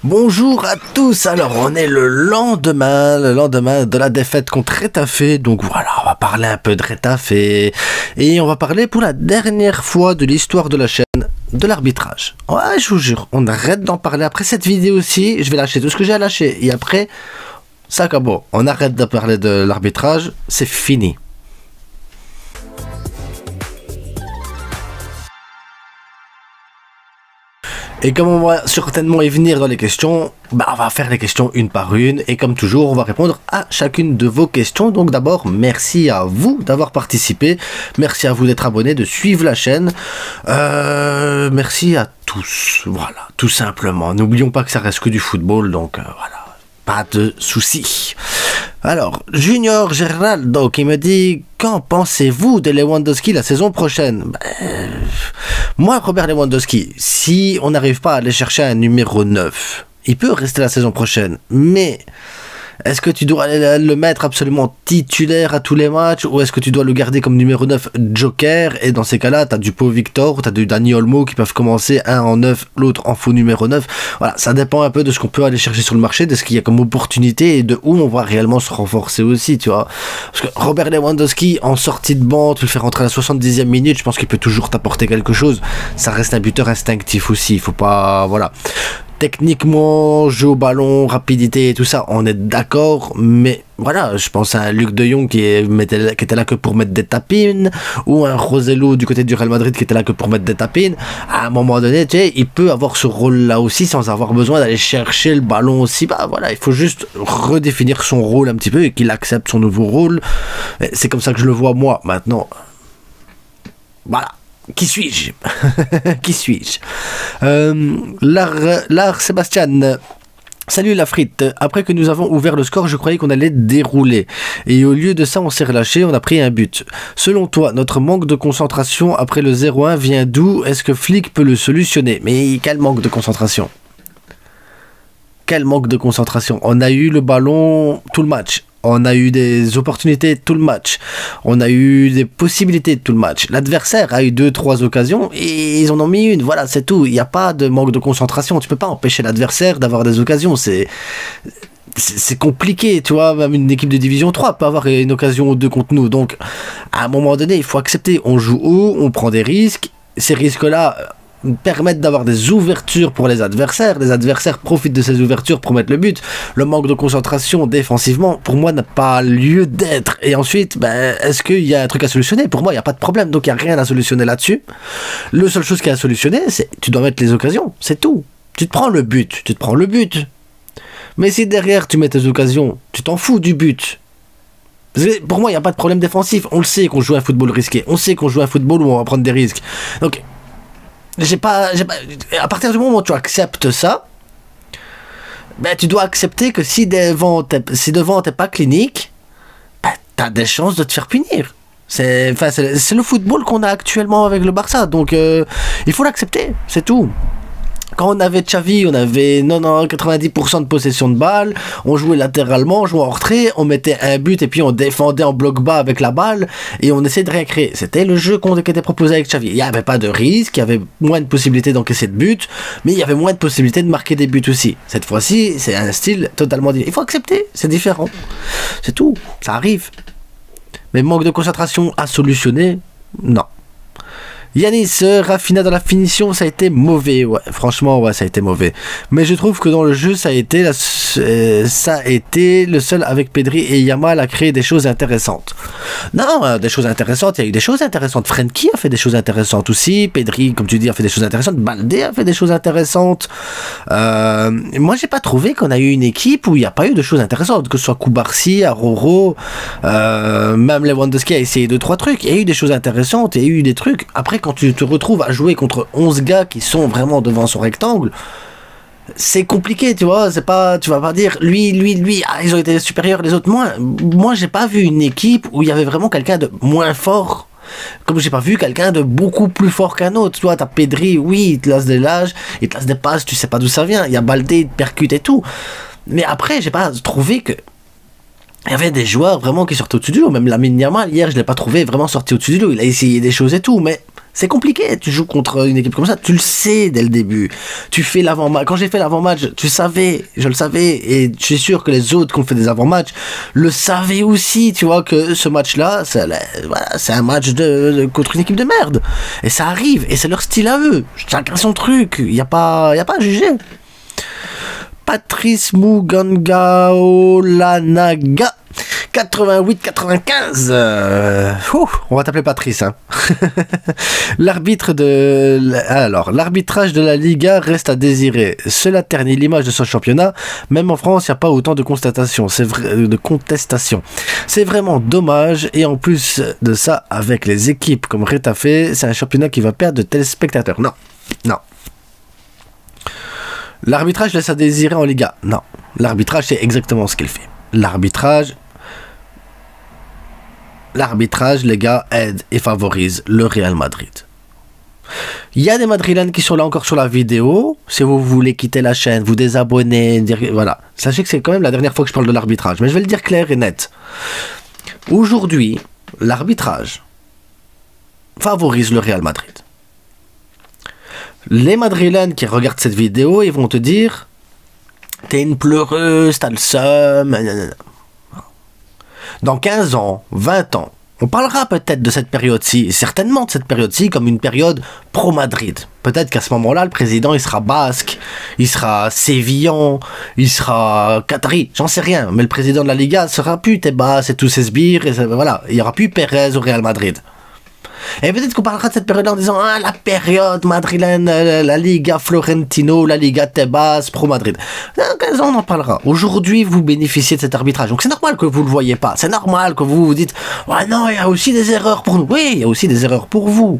Bonjour à tous, alors on est le lendemain de la défaite contre Retafe, donc voilà, on va parler un peu de Retafe et on va parler pour la dernière fois de l'histoire de la chaîne de l'arbitrage. Ouais, je vous jure, on arrête d'en parler. Après cette vidéo aussi, je vais lâcher tout ce que j'ai à lâcher et après, ça bon, on arrête de parler de l'arbitrage, c'est fini. Et comme on va certainement y venir dans les questions, on va faire les questions une par une. Et comme toujours, on va répondre à chacune de vos questions. Donc d'abord, merci à vous d'avoir participé. Merci à vous d'être abonnés, de suivre la chaîne. Merci à tous. Voilà, tout simplement. N'oublions pas que ça reste que du football. Donc voilà, pas de soucis. Alors, Junior Geraldo qui me dit « Qu'en pensez-vous de Lewandowski la saison prochaine ?» Moi, Robert Lewandowski, si on n'arrive pas à aller chercher un numéro 9, il peut rester la saison prochaine, mais est-ce que tu dois le mettre absolument titulaire à tous les matchs ou est-ce que tu dois le garder comme numéro 9 joker? Et dans ces cas-là, tu as du Pau Victor, tu as du Dani Olmo qui peuvent commencer, un en 9, l'autre en faux numéro 9. Voilà, ça dépend un peu de ce qu'on peut aller chercher sur le marché, de ce qu'il y a comme opportunité et de où on va réellement se renforcer aussi, tu vois. Parce que Robert Lewandowski, en sortie de banc, tu le fais rentrer à la 70e minute, je pense qu'il peut toujours t'apporter quelque chose. Ça reste un buteur instinctif aussi, il faut pas... Voilà. Techniquement, jeu au ballon, rapidité et tout ça, on est d'accord, mais voilà, je pense à un Luc de Jong qui était là que pour mettre des tapines, ou un Rossello du côté du Real Madrid qui était là que pour mettre des tapines. À un moment donné, tu sais, il peut avoir ce rôle-là aussi sans avoir besoin d'aller chercher le ballon aussi bas. Voilà, il faut juste redéfinir son rôle un petit peu et qu'il accepte son nouveau rôle. C'est comme ça que je le vois moi, maintenant. Voilà. Qui suis-je? Qui suis-je? Lars Sébastien. Salut la frite. Après que nous avons ouvert le score, je croyais qu'on allait dérouler. Et au lieu de ça, on s'est relâché, on a pris un but. Selon toi, notre manque de concentration après le 0-1 vient d'où? Est-ce que Flick peut le solutionner? Mais quel manque de concentration? Quel manque de concentration? On a eu le ballon tout le match. On a eu des opportunités tout le match. On a eu des possibilités tout le match. L'adversaire a eu 2-3 occasions et ils en ont mis une. Voilà, c'est tout. Il n'y a pas de manque de concentration. Tu peux pas empêcher l'adversaire d'avoir des occasions. C'est compliqué, tu vois. Même une équipe de division 3 peut avoir une occasion ou deux contre nous. Donc, à un moment donné, il faut accepter. On joue haut, on prend des risques. Ces risques-là permettent d'avoir des ouvertures pour les adversaires profitent de ces ouvertures pour mettre le but. Le manque de concentration défensivement pour moi n'a pas lieu d'être. Et ensuite, est-ce qu'il y a un truc à solutionner? Pour moi il n'y a pas de problème, donc il n'y a rien à solutionner là-dessus. La seule chose qu'il y a à solutionner, c'est tu dois mettre les occasions, c'est tout. Tu te prends le but, mais si derrière tu mets tes occasions, tu t'en fous du but. Pour moi il n'y a pas de problème défensif. On le sait qu'on joue un football risqué, on sait qu'on joue un football où on va prendre des risques, donc à partir du moment où tu acceptes ça, tu dois accepter que si devant t'es pas clinique, t'as des chances de te faire punir. C'est le football qu'on a actuellement avec le Barça, donc il faut l'accepter, c'est tout. Quand on avait Xavi, on avait 90% de possession de balle, on jouait latéralement, on jouait en retrait, on mettait un but et puis on défendait en bloc bas avec la balle et on essayait de rien créer. C'était le jeu qui était proposé avec Xavi. Il n'y avait pas de risque, il y avait moins de possibilités d'encaisser de buts, mais il y avait moins de possibilités de marquer des buts aussi. Cette fois-ci, c'est un style totalement différent. Il faut accepter, c'est différent. C'est tout, ça arrive. Mais manque de concentration à solutionner, non. Yanis, Rafinha dans la finition, ça a été mauvais. Ouais, franchement, ouais, ça a été mauvais. Mais je trouve que dans le jeu, ça a été le seul avec Pedri et Yamal à créer des choses intéressantes. Non, des choses intéressantes, il y a eu des choses intéressantes. Frenkie a fait des choses intéressantes aussi. Pedri, comme tu dis, a fait des choses intéressantes. Baldé a fait des choses intéressantes. Moi, j'ai pas trouvé qu'on a eu une équipe où il n'y a pas eu de choses intéressantes. Que ce soit Koubarsi, Aroro, même Lewandowski a essayé 2-3 trucs. Il y a eu des choses intéressantes, il y a eu des trucs. Après, quand tu te retrouves à jouer contre 11 gars qui sont vraiment devant son rectangle, c'est compliqué, tu vois. C'est pas, tu vas pas dire lui, ils ont été supérieurs, les autres moins. Moi, j'ai pas vu une équipe où il y avait vraiment quelqu'un de moins fort. Comme j'ai pas vu quelqu'un de beaucoup plus fort qu'un autre. Tu vois, t'as Pedri, oui, il te lance des lages, il te lance des passes, tu sais pas d'où ça vient. Il y a Baldé, il te percute et tout. Mais après, j'ai pas trouvé que il y avait des joueurs vraiment qui sortaient au-dessus du lot. Même Lamine Yamal, hier, je l'ai pas trouvé vraiment sorti au-dessus du lot. Il a essayé des choses et tout, mais C'est compliqué, tu joues contre une équipe comme ça, tu le sais dès le début. Tu fais l'avant-match. Quand j'ai fait l'avant-match, je le savais, et je suis sûr que les autres qui ont fait des avant-matchs le savaient aussi, tu vois, que ce match-là, c'est un match contre une équipe de merde. Et ça arrive, et c'est leur style à eux. Chacun son truc, il n'y a pas à juger. Patrice Mugangaolanaga 88-95. On va t'appeler Patrice. Hein. L'arbitrage de la Liga reste à désirer. Cela ternit l'image de ce championnat. Même en France, il n'y a pas autant de contestation. C'est vraiment dommage. Et en plus de ça, avec les équipes comme Retafe, c'est un championnat qui va perdre de téléspectateurs. Non. L'arbitrage laisse à désirer en Liga. Non. L'arbitrage, c'est exactement ce qu'il fait. L'arbitrage, les gars, aide et favorise le Real Madrid. Il y a des Madrilènes qui sont là encore sur la vidéo. Si vous voulez quitter la chaîne, vous désabonner, voilà. Sachez que c'est quand même la dernière fois que je parle de l'arbitrage. Mais je vais le dire clair et net. Aujourd'hui, l'arbitrage favorise le Real Madrid. Les Madrilènes qui regardent cette vidéo, ils vont te dire: t'es une pleureuse, t'as le seum. Dans 15 ans, 20 ans, on parlera peut-être de cette période-ci, certainement de cette période-ci, comme une période pro-Madrid. Peut-être qu'à ce moment-là, le président, il sera basque, il sera sévillan, il sera qatari, j'en sais rien. Mais le président de la Liga sera plus Tebas et tous ses sbires, et voilà, il n'y aura plus Pérez au Real Madrid. Et peut-être qu'on parlera de cette période en disant: ah, la période madrilène, la Liga Florentino, la Liga Tebas, pro-Madrid. Dans 15 ans, on en parlera. Aujourd'hui, vous bénéficiez de cet arbitrage. Donc c'est normal que vous ne le voyez pas. C'est normal que vous vous dites: ouais, non, il y a aussi des erreurs pour nous. Oui, il y a aussi des erreurs pour vous.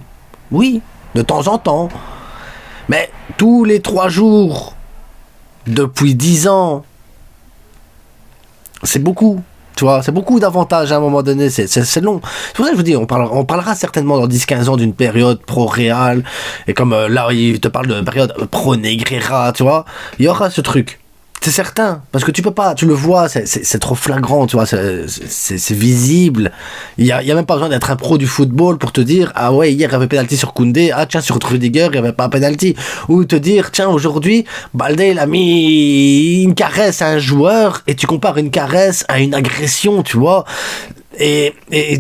Oui, de temps en temps. Mais tous les 3 jours, depuis 10 ans, c'est beaucoup. Tu vois, c'est beaucoup d'avantages à un moment donné, c'est long. C'est pour ça que je vous dis, on parlera certainement dans 10-15 ans d'une période pro-Real, et comme là, il te parle de période pro-Negreira, tu vois, il y aura ce truc. C'est certain, parce que tu peux pas, tu le vois, c'est trop flagrant, tu vois, c'est visible. Il y a même pas besoin d'être un pro du football pour te dire: ah ouais, hier il y avait penalty sur Koundé, ah tiens, sur Rudiger il y avait pas penalty. Ou te dire: tiens, aujourd'hui, Balde il a mis une caresse à un joueur, et tu compares une caresse à une agression, tu vois. Et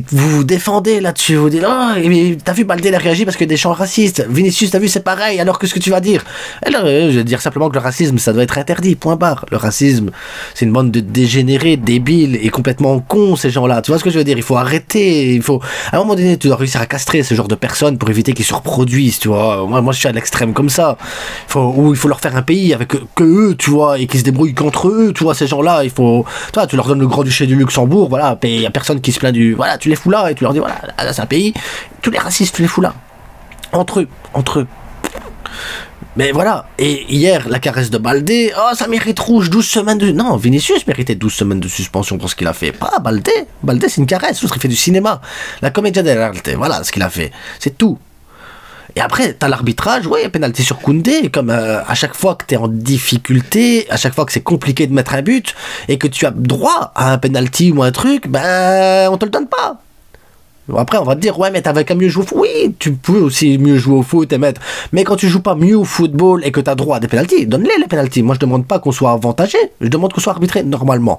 vous vous défendez là-dessus, vous dites: oh, t'as vu Balde, il a réagi parce que des chants racistes. Vinicius, t'as vu, c'est pareil, alors qu'est-ce que tu vas dire? Alors, je vais dire simplement que le racisme, ça doit être interdit, point barre. Le racisme, c'est une bande de dégénérés, débiles et complètement cons, ces gens-là. Tu vois ce que je veux dire? Il faut arrêter, à un moment donné, tu dois réussir à castrer ce genre de personnes pour éviter qu'ils se reproduisent, tu vois. Moi, je suis à l'extrême comme ça. Il faut leur faire un pays avec que eux, tu vois, et qu'ils se débrouillent qu'entre eux, tu vois, ces gens-là, tu leur donnes le Grand-Duché du Luxembourg, voilà, il y a personne qui se plaint voilà, tu les fous là, et tu leur dis: voilà, là, c'est un pays, tous les racistes, tu les fous là, entre eux. Mais voilà, et hier, la caresse de Balde, oh, ça mérite rouge, 12 semaines de... Non, Vinicius méritait 12 semaines de suspension pour ce qu'il a fait, pas Balde. Balde, c'est une caresse, l'autre il fait du cinéma, la commedia dell'arte, voilà ce qu'il a fait, c'est tout. Et après, t'as l'arbitrage, ouais, penalty sur Koundé, comme à chaque fois que t'es en difficulté, à chaque fois que c'est compliqué de mettre un but, et que tu as droit à un penalty ou un truc, ben, on te le donne pas. Après, on va te dire: ouais, mais t'avais qu'à mieux jouer au foot. Oui, tu peux aussi mieux jouer au foot et mettre. Mais quand tu joues pas mieux au football et que t'as droit à des penalties, donne-les penalties. Moi, je demande pas qu'on soit avantagé, je demande qu'on soit arbitré normalement.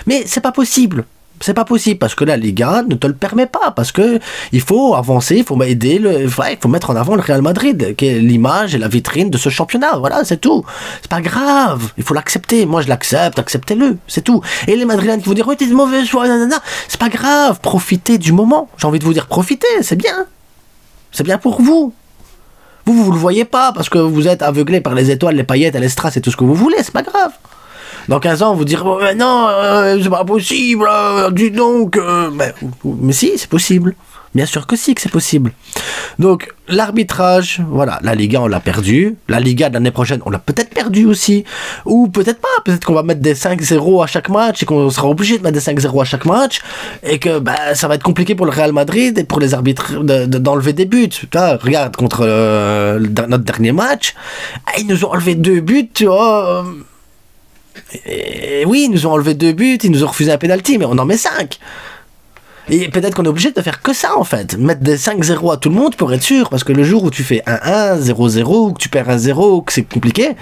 Mais c'est pas possible. C'est pas possible parce que la Liga ne te le permet pas, parce que il faut avancer, il faut aider, il faut mettre en avant le Real Madrid, qui est l'image et la vitrine de ce championnat. Voilà, c'est tout. C'est pas grave, il faut l'accepter. Moi, je l'accepte, acceptez-le, c'est tout. Et les Madrilènes qui vont dire: oui, t'es de mauvaise foi, nanana, c'est pas grave. Profitez du moment. J'ai envie de vous dire: profitez, c'est bien. C'est bien pour vous. Vous le voyez pas parce que vous êtes aveuglé par les étoiles, les paillettes et les strass et tout ce que vous voulez. C'est pas grave. Dans 15 ans, vous direz: oh, mais non, c'est pas possible, dis donc. Mais si, c'est possible. Bien sûr que si, que c'est possible. Donc, l'arbitrage, voilà, la Liga, on l'a perdu. La Liga de l'année prochaine, on l'a peut-être perdu aussi. Ou peut-être pas. Peut-être qu'on va mettre des 5-0 à chaque match et qu'on sera obligé de mettre des 5-0 à chaque match. Et que ça va être compliqué pour le Real Madrid et pour les arbitres d'enlever des buts. Regarde, contre notre dernier match, ils nous ont enlevé 2 buts, tu vois. Et oui, ils nous ont enlevé 2 buts, ils nous ont refusé un penalty, mais on en met 5. Et peut-être qu'on est obligé de faire que ça, en fait. Mettre des 5-0 à tout le monde pour être sûr. Parce que le jour où tu fais 1-1, 0-0, ou que tu perds 1-0, ou que c'est compliqué,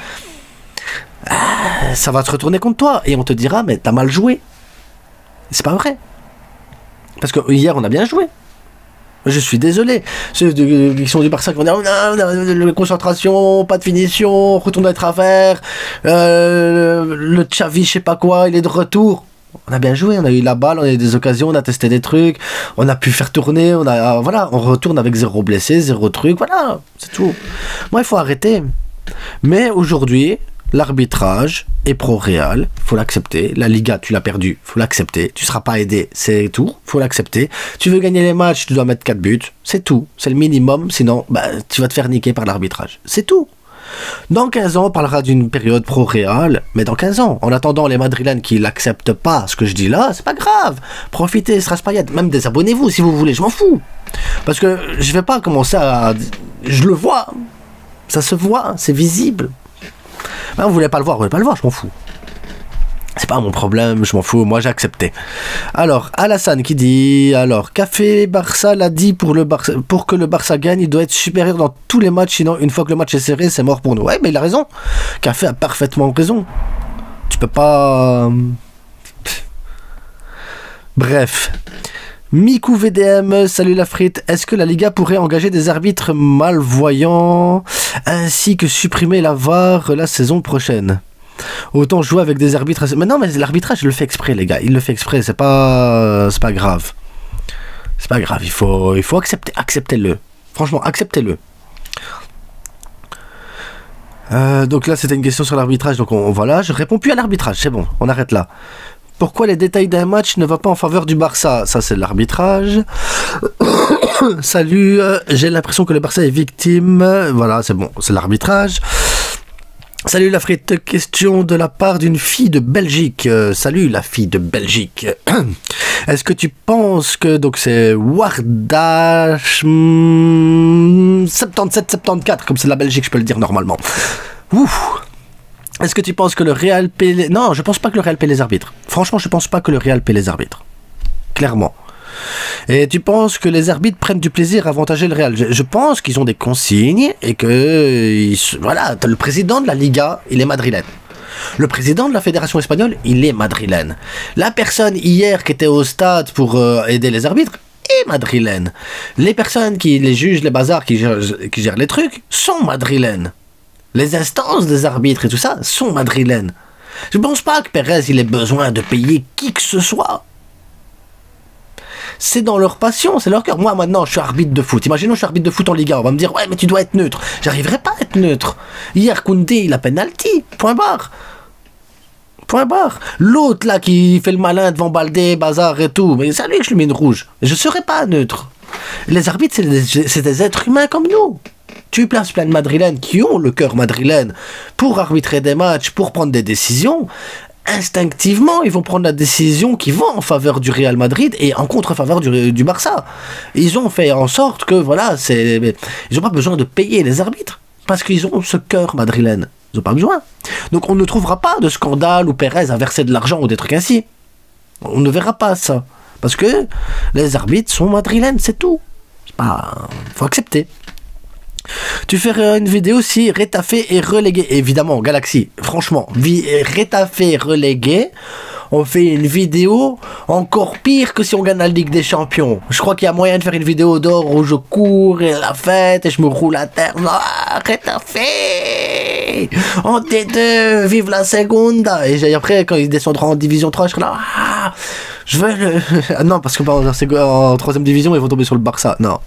ça va te retourner contre toi. Et on te dira, mais t'as mal joué. C'est pas vrai. Parce que hier, on a bien joué. Je suis désolé. Ceux qui sont du Barça qui vont dire non, concentration, pas de finition, retourne à travers, le Xavi, je sais pas quoi, il est de retour. On a bien joué, on a eu la balle, on a eu des occasions, on a testé des trucs, on a pu faire tourner, voilà, on retourne avec 0 blessé, 0 truc, voilà, c'est tout. Moi, il faut arrêter. Mais aujourd'hui, l'arbitrage est pro-Real, faut l'accepter. La Liga, tu l'as perdu, faut l'accepter. Tu seras pas aidé, c'est tout, faut l'accepter. Tu veux gagner les matchs, tu dois mettre 4 buts, c'est tout. C'est le minimum, sinon tu vas te faire niquer par l'arbitrage. C'est tout. Dans 15 ans, on parlera d'une période pro-Real, mais dans 15 ans. En attendant, les Madrilènes qui l'acceptent pas, ce que je dis là, c'est pas grave. Profitez, Straspayet, même désabonnez-vous si vous voulez, je m'en fous. Parce que je vais pas commencer à... Je le vois, ça se voit, c'est visible. Vous voulez pas le voir, je m'en fous. C'est pas mon problème, je m'en fous, moi j'ai accepté. Alors, Alassane qui dit, Café Barça l'a dit pour que le Barça gagne, il doit être supérieur dans tous les matchs, sinon une fois que le match est serré, c'est mort pour nous. Ouais, mais il a raison. Café a parfaitement raison. Tu peux pas... Bref. Miku VDM, salut la frite. Est-ce que la Liga pourrait engager des arbitres malvoyants ainsi que supprimer la VAR la saison prochaine? Autant jouer avec des arbitres. Mais non, mais l'arbitrage, il le fait exprès, les gars. Il le fait exprès. C'est pas grave. C'est pas grave. Il faut accepter. Acceptez-le. Franchement, acceptez-le. Donc là, c'était une question sur l'arbitrage. Donc voilà, je réponds plus à l'arbitrage. C'est bon, on arrête là. Pourquoi les détails d'un match ne vont pas en faveur du Barça? Ça, c'est l'arbitrage. Salut, j'ai l'impression que le Barça est victime. Voilà, c'est bon, c'est l'arbitrage. Salut la frite, question de la part d'une fille de Belgique. Salut la fille de Belgique. Est-ce que tu penses que, donc c'est Wardash 77-74, comme c'est la Belgique, je peux le dire normalement. Ouf. Est-ce que tu penses que le Real paie les... Non, je pense pas que le Real paie les arbitres. Franchement, je pense pas que le Real paie les arbitres. Clairement. Et tu penses que les arbitres prennent du plaisir à avantager le Real? Je pense qu'ils ont des consignes et que... Voilà, le président de la Liga, il est madrilène. Le président de la Fédération espagnole, il est madrilène. La personne hier qui était au stade pour aider les arbitres est madrilène. Les personnes qui les jugent, les bazars, qui gèrent les trucs, sont madrilènes. Les instances des arbitres et tout ça sont madrilènes. Je pense pas que Pérez il ait besoin de payer qui que ce soit. C'est dans leur passion, c'est leur cœur. Moi maintenant je suis arbitre de foot. Imaginons je suis arbitre de foot en Liga. On va me dire ouais mais tu dois être neutre. J'arriverai pas à être neutre. Hier Koundé il a penalty. Point barre. Point barre. L'autre là qui fait le malin devant Baldé, bazar et tout. Mais c'est à lui que je lui mets une rouge. Je serai pas neutre. Les arbitres c'est des êtres humains comme nous. Tu places plein de madrilènes qui ont le cœur madrilène pour arbitrer des matchs, pour prendre des décisions. Instinctivement, ils vont prendre la décision qui va en faveur du Real Madrid et en contre-faveur du Barça. Ils ont fait en sorte que, voilà, ils n'ont pas besoin de payer les arbitres parce qu'ils ont ce cœur madrilène. Ils n'ont pas besoin. Donc on ne trouvera pas de scandale où Pérez a versé de l'argent ou des trucs ainsi. On ne verra pas ça. Parce que les arbitres sont madrilènes, c'est tout. Faut accepter. Tu fais une vidéo si Retafe est relégué. Évidemment, Galaxy, franchement, Retafe est relégué. On fait une vidéo encore pire que si on gagne la Ligue des Champions. Je crois qu'il y a moyen de faire une vidéo d'or où je cours et la fête et je me roule à terre. Ah, Retafe en T2, vive la Segunda. Et après, quand ils descendront en Division 3, je serai là. Ah, je veux le... Ah non, parce que en 3ème division, ils vont tomber sur le Barça. Non.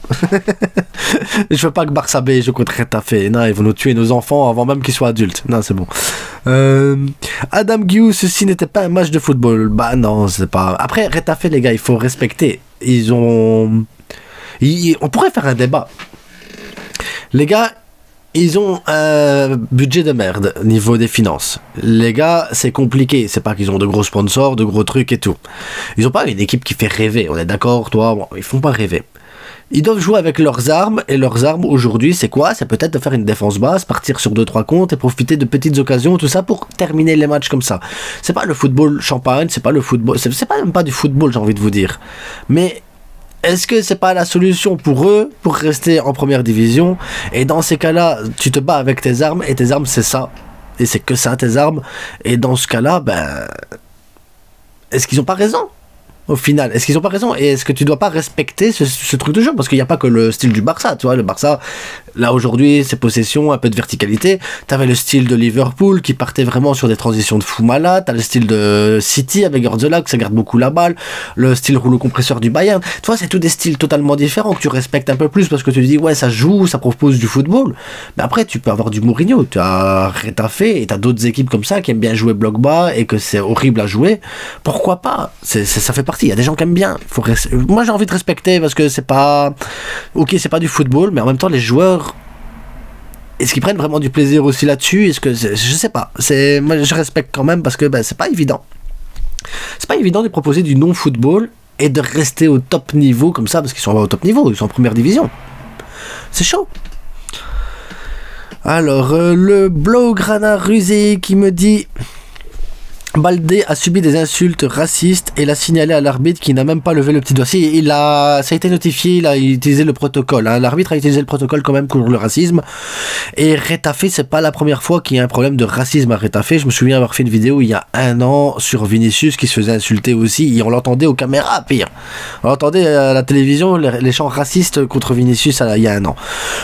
Je veux pas que Barça B joue contre Retafe. Non, ils vont nous tuer nos enfants avant même qu'ils soient adultes. Non, c'est bon. Adam Guiou, ceci n'était pas un match de football. Bah non, c'est pas... Après, Retafe, les gars, il faut respecter. On pourrait faire un débat. Les gars... Ils ont un budget de merde au niveau des finances. Les gars, c'est compliqué. C'est pas qu'ils ont de gros sponsors, de gros trucs et tout. Ils ont pas une équipe qui fait rêver. On est d'accord, toi, bon, ils font pas rêver. Ils doivent jouer avec leurs armes. Et leurs armes, aujourd'hui, c'est quoi? C'est peut-être de faire une défense basse, partir sur 2-3 comptes et profiter de petites occasions, tout ça, pour terminer les matchs comme ça. C'est pas le football champagne, c'est pas le football... C'est pas même pas du football, j'ai envie de vous dire. Mais est-ce que c'est pas la solution pour eux pour rester en première division? Et dans ces cas-là, tu te bats avec tes armes, et tes armes c'est ça. Et c'est que ça, tes armes. Et dans ce cas-là, ben, est-ce qu'ils ont pas raison? Au final, est-ce qu'ils ont pas raison? Et est-ce que tu dois pas respecter ce truc de jeu? Parce qu'il n'y a pas que le style du Barça, tu vois. Le Barça, là aujourd'hui, c'est possession, un peu de verticalité. T'avais le style de Liverpool qui partait vraiment sur des transitions de fou malade. T'as le style de City avec Guardiola qui ça garde beaucoup la balle. Le style rouleau compresseur du Bayern. Tu vois, c'est tous des styles totalement différents que tu respectes un peu plus parce que tu te dis, ouais, ça joue, ça propose du football. Mais après, tu peux avoir du Mourinho. Tu as Retafe et t'as d'autres équipes comme ça qui aiment bien jouer bloc bas et que c'est horrible à jouer. Pourquoi pas? Ça fait partie. Il y a des gens qui aiment bien. Moi, j'ai envie de respecter parce que c'est pas... Ok, c'est pas du football, mais en même temps, les joueurs... Est-ce qu'ils prennent vraiment du plaisir aussi là-dessus? Est-ce que... Je sais pas. Moi, je respecte quand même parce que ben, c'est pas évident. C'est pas évident de proposer du non-football et de rester au top niveau comme ça parce qu'ils sont au top niveau. Ils sont en première division. C'est chaud. Alors, le Blaugrana rusé qui me dit... Baldé a subi des insultes racistes et l'a signalé à l'arbitre qui n'a même pas levé le petit doigt. Si, ça a été notifié, il a utilisé le protocole. Hein. L'arbitre a utilisé le protocole quand même pour le racisme. Et Retafe, c'est pas la première fois qu'il y a un problème de racisme à Retafe. Je me souviens avoir fait une vidéo il y a 1 an sur Vinicius qui se faisait insulter aussi. Et on l'entendait aux caméras, pire. On l'entendait à la télévision, les chants racistes contre Vinicius il y a 1 an.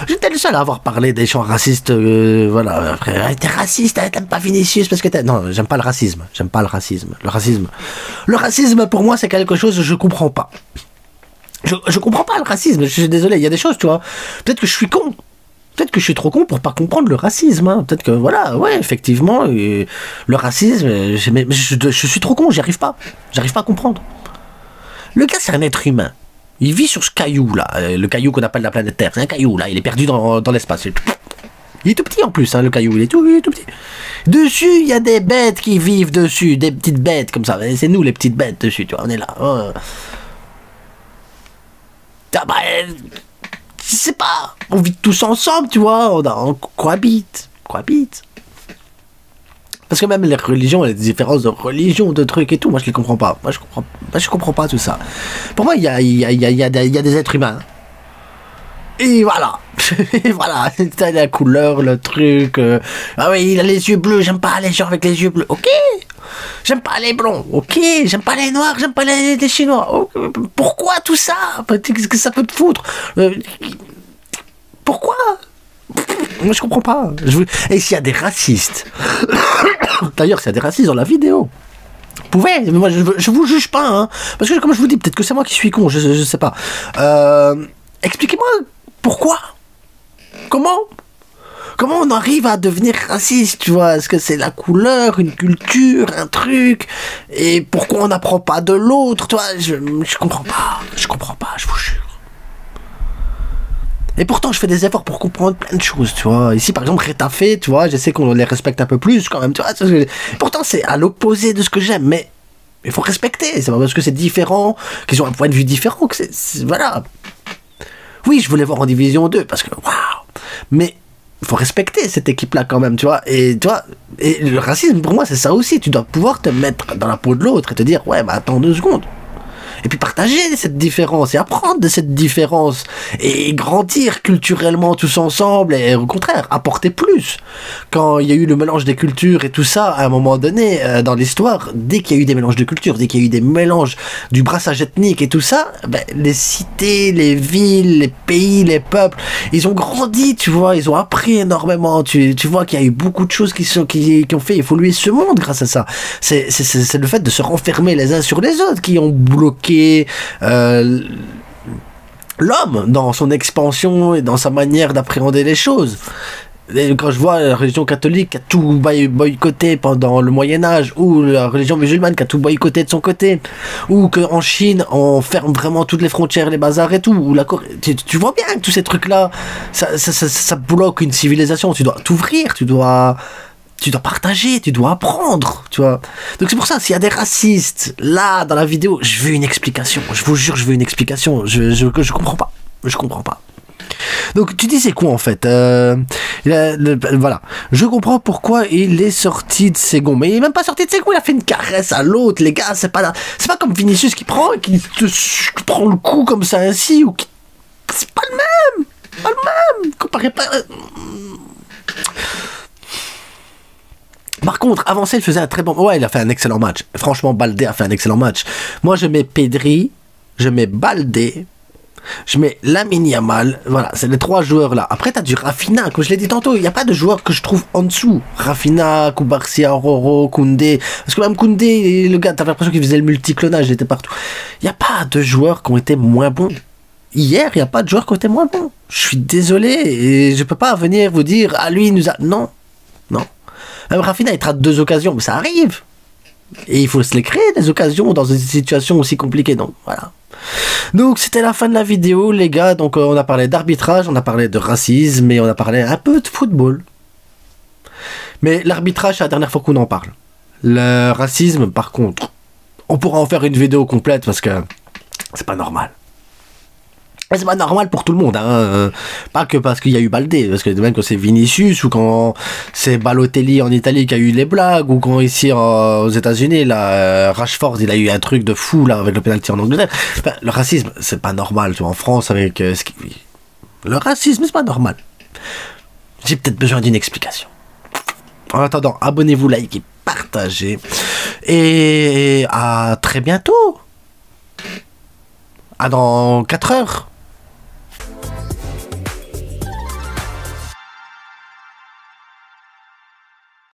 J'étais le seul à avoir parlé des chants racistes. Voilà, après, t'es raciste, t'aimes pas Vinicius parce que t'es... Non, j'aime pas le racisme. J'aime pas le racisme. Le racisme, pour moi, c'est quelque chose que je comprends pas. Je comprends pas le racisme. Je suis désolé, il y a des choses, tu vois. Peut-être que je suis con. Peut-être que je suis trop con pour pas comprendre le racisme. Hein. Peut-être que, voilà, ouais, effectivement, le racisme, mais je suis trop con, j'y arrive pas. J'arrive pas à comprendre. Le gars, c'est un être humain. Il vit sur ce caillou, là. Le caillou qu'on appelle la planète Terre. C'est un caillou, là. Il est perdu dans l'espace. Il est tout petit en plus, hein, le caillou, il est tout petit. Dessus, il y a des bêtes qui vivent dessus, des petites bêtes comme ça. C'est nous les petites bêtes dessus, tu vois, on est là. Oh. Ah bah, je sais pas, on vit tous ensemble, tu vois, on cohabite. Parce que même les religions, les différences de religion, de trucs et tout, moi je les comprends pas. Moi je comprends pas tout ça. Pour moi, il y a des êtres humains. Et voilà. Et voilà. T'as la couleur, le truc. Ah oui, il a les yeux bleus, j'aime pas les gens avec les yeux bleus. Ok. J'aime pas les blonds. Ok. J'aime pas les noirs, j'aime pas les chinois. Okay. Pourquoi tout ça? Qu'est-ce que ça peut te foutre? Pourquoi? Moi je comprends pas. Et s'il y a des racistes. D'ailleurs, s'il y a des racistes dans la vidéo. Vous pouvez, mais moi je vous juge pas, hein. Parce que comme je vous dis, peut-être que c'est moi qui suis con, je sais pas. Expliquez-moi pourquoi? Comment on arrive à devenir raciste, tu vois? Est-ce que c'est la couleur, une culture, un truc? Et pourquoi on n'apprend pas de l'autre, tu vois? Je comprends pas, je vous jure. Et pourtant, je fais des efforts pour comprendre plein de choses, tu vois. Ici, par exemple, Retafe, tu vois, j'essaie qu'on les respecte un peu plus, quand même, tu vois. Pourtant, c'est à l'opposé de ce que j'aime, mais il faut respecter. C'est pas parce que c'est différent, qu'ils ont un point de vue différent, que voilà. Oui, je voulais voir en Division 2, parce que, waouh. Mais il faut respecter cette équipe-là, quand même, tu vois. Et, tu vois, et le racisme, pour moi, c'est ça aussi. Tu dois pouvoir te mettre dans la peau de l'autre et te dire, ouais, bah, attends 2 secondes. Et puis partager cette différence et apprendre de cette différence et grandir culturellement tous ensemble et au contraire apporter plus. Quand il y a eu le mélange des cultures et tout ça, à un moment donné dans l'histoire, dès qu'il y a eu des mélanges de cultures, dès qu'il y a eu des mélanges du brassage ethnique et tout ça, ben, les cités, les villes, les pays, les peuples, ils ont grandi, tu vois, ils ont appris énormément. Tu vois qu'il y a eu beaucoup de choses qui ont fait évoluer ce monde grâce à ça. C'est le fait de se renfermer les uns sur les autres qui ont bloqué l'homme dans son expansion et dans sa manière d'appréhender les choses. Et quand je vois la religion catholique qui a tout boycotté pendant le Moyen-Âge, ou la religion musulmane qui a tout boycotté de son côté, ou qu'en Chine on ferme vraiment toutes les frontières, les bazars et tout, ou la Corée, tu vois bien que tous ces trucs-là, ça bloque une civilisation. Tu dois t'ouvrir, tu dois partager, tu dois apprendre, tu vois. Donc c'est pour ça, s'il y a des racistes, là, dans la vidéo, je veux une explication. Je vous jure, je veux une explication. Je comprends pas. Je comprends pas. Donc tu dis c'est quoi en fait voilà. Je comprends pourquoi il est sorti de ses gonds. Mais il est même pas sorti de ses gonds, il a fait une caresse à l'autre, les gars. C'est pas comme Vinicius qui prend et qui te prend le coup comme ça ainsi. Ou qui... C'est pas le même. Pas le même. Comparé pas... Par contre, avancé, il faisait un très bon... Ouais, il a fait un excellent match. Franchement, Baldé a fait un excellent match. Moi, je mets Pedri, je mets Baldé, je mets Lamine Yamal. Voilà, c'est les 3 joueurs là. Après, t'as du Rafinha, comme je l'ai dit tantôt. Il n'y a pas de joueur que je trouve en dessous. Rafinha, Koubarsia, Roro, Koundé. Parce que même Koundé, le gars, t'avais l'impression qu'il faisait le multiclonage, il était partout. Il n'y a pas de joueurs qui ont été moins bons. Hier, il n'y a pas de joueurs qui ont été moins bons. Je suis désolé. Et je peux pas venir vous dire, ah lui, il nous a... Non. Non. Même Rafinha, il rate 2 occasions, mais ça arrive. Et il faut se les créer, des occasions, dans une situation aussi compliquée. Donc, voilà. Donc, c'était la fin de la vidéo, les gars. Donc, on a parlé d'arbitrage, on a parlé de racisme, et on a parlé un peu de football. Mais l'arbitrage, c'est la dernière fois qu'on en parle. Le racisme, par contre, on pourra en faire une vidéo complète, parce que c'est pas normal. Et c'est pas normal pour tout le monde, hein. Pas que parce qu'il y a eu Baldé, parce que même quand c'est Vinicius ou quand c'est Balotelli en Italie qui a eu les blagues, ou quand ici aux États-Unis, là, Rashford, il a eu un truc de fou là avec le penalty en Angleterre. Enfin, le racisme, c'est pas normal, tu vois, en France avec le racisme, c'est pas normal. J'ai peut-être besoin d'une explication. En attendant, abonnez-vous, likez, partagez, et à très bientôt. À dans 4 heures.